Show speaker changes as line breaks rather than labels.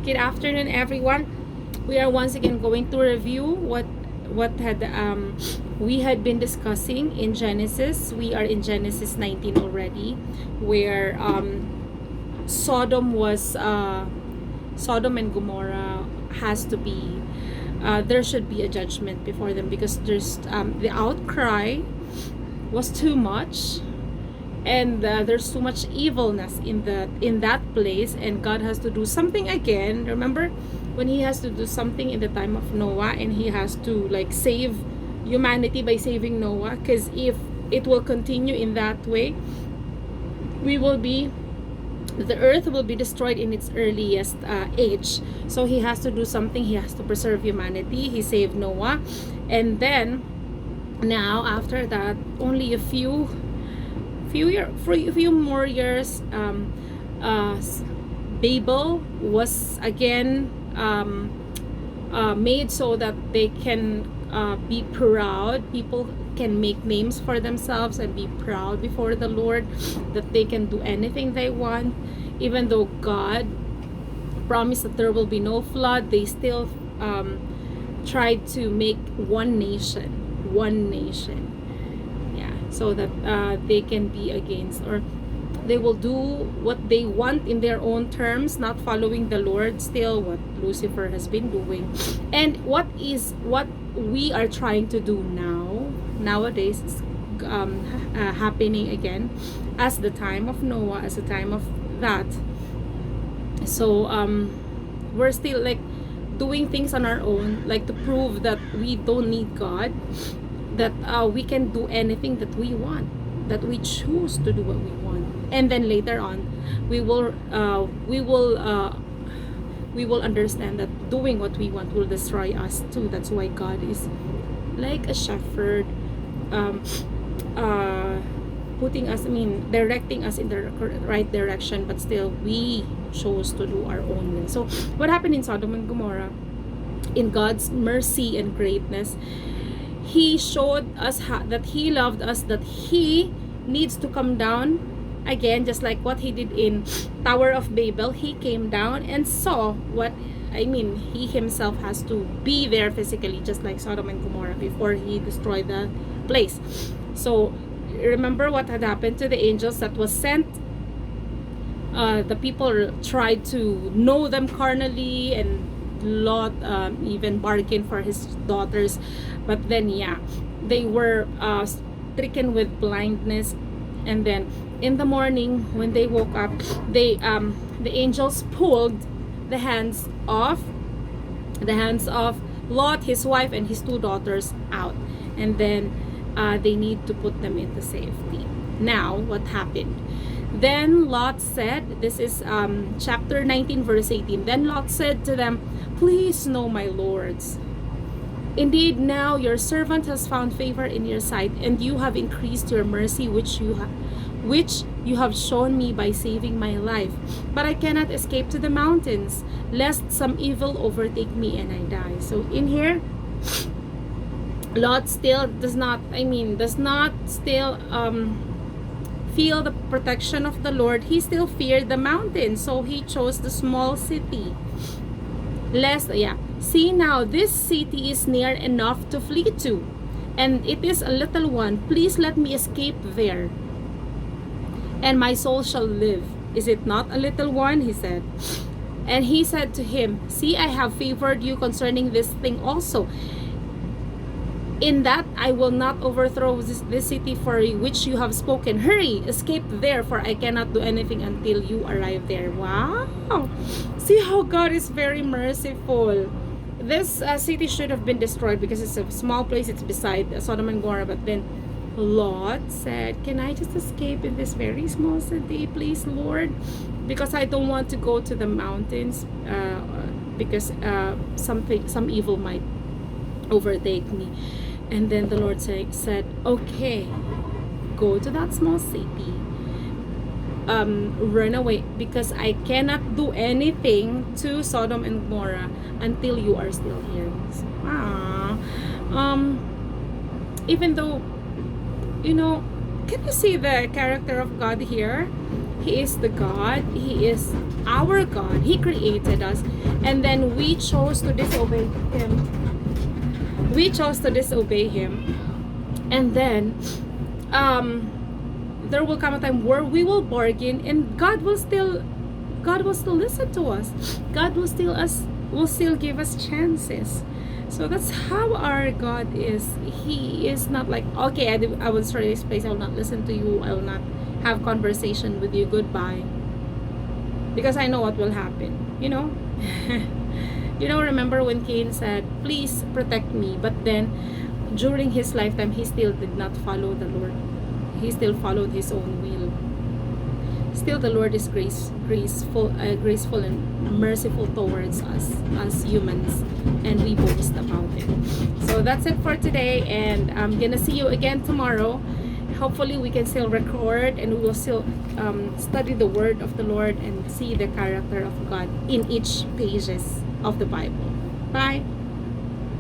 Good afternoon, everyone. We are once again going to review what had we had been discussing in Genesis. We are in Genesis 19 already, where Sodom was Sodom and Gomorrah has to be there should be a judgment before them because there's the outcry was too much, and there's too much evilness in that place, and God has to do something again. Remember when he has to do something in the time of Noah, and he has to like save humanity by saving Noah, because if it will continue in that way, we will be the earth will be destroyed in its earliest age. So he has to do something. He has to preserve humanity. He saved Noah, and then now after that, only a few more years, Babel was again made so that they can be proud. People can make names for themselves and be proud before the Lord, that they can do anything they want. Even though God promised that there will be no flood, they still tried to make one nation. Yeah, so that they can be against, or they will do what they want in their own terms, not following the Lord. Still what Lucifer has been doing, and what we are trying to do nowadays is happening again as the time of Noah, as the time of that. So we're still like doing things on our own, like to prove that we don't need God, that we can do anything that we want, that we choose to do what we want, and then later on we will understand that doing what we want will destroy us too. That's why God is like a shepherd, putting us, directing us in the right direction, but still we chose to do our own will. So what happened in Sodom and Gomorrah, in God's mercy and greatness, he showed us that he loved us, that he needs to come down again, just like what he did in Tower of Babel. He came down and saw what he himself has to be there physically, just like Sodom and Gomorrah, before he destroyed the place. So remember what had happened to the angels that was sent. The people tried to know them carnally, and Lot even bargained for his daughters, but then they were stricken with blindness. And then in the morning when they woke up, the angels pulled the hands of Lot, his wife, and his two daughters out, and then they need to put them into safety. Now what happened? Then Lot said, this is chapter 19 verse 18, then Lot said to them, "Please know, my lords, indeed now your servant has found favor in your sight, and you have increased your mercy which you have shown me by saving my life. But I cannot escape to the mountains, lest some evil overtake me and I die." So in here, Lot still does not still feel the protection of the Lord. He still feared the mountains, so he chose the small city. See now, this city is near enough to flee to, and it is a little one. Please let me escape there, and my soul shall live. Is it not a little one? He said. And he said to him, "See, I have favored you concerning this thing also, in that I will not overthrow this city for which you have spoken. Hurry, escape there, for I cannot do anything until you arrive there." Wow! See how God is very merciful. This city should have been destroyed because it's a small place. It's beside Sodom and Gomorrah. But then Lot said, "Can I just escape in this very small city, please, Lord? Because I don't want to go to the mountains, because some evil might overtake me." And then the Lord said, "Okay, go to that small city, run away, because I cannot do anything to Sodom and Gomorrah until you are still here." So, even though, can you see the character of God here? He is the God. He is our God. He created us. And then we chose to disobey Him. We chose to disobey Him. And then there will come a time where we will bargain, and God will still listen to us. God will still give us chances. So that's how our God is. He is not like, okay, I will start this place, I will not listen to you, I will not have conversation with you, goodbye, because I know what will happen, you know. Remember when Cain said, please protect me, but then during his lifetime he still did not follow the Lord. He still followed his own will. Still, the Lord is graceful and merciful towards us as humans, and we boast about it. So that's it for today, and I'm gonna see you again tomorrow. Hopefully, we can still record, and we will still study the Word of the Lord and see the character of God in each pages of the Bible. Bye.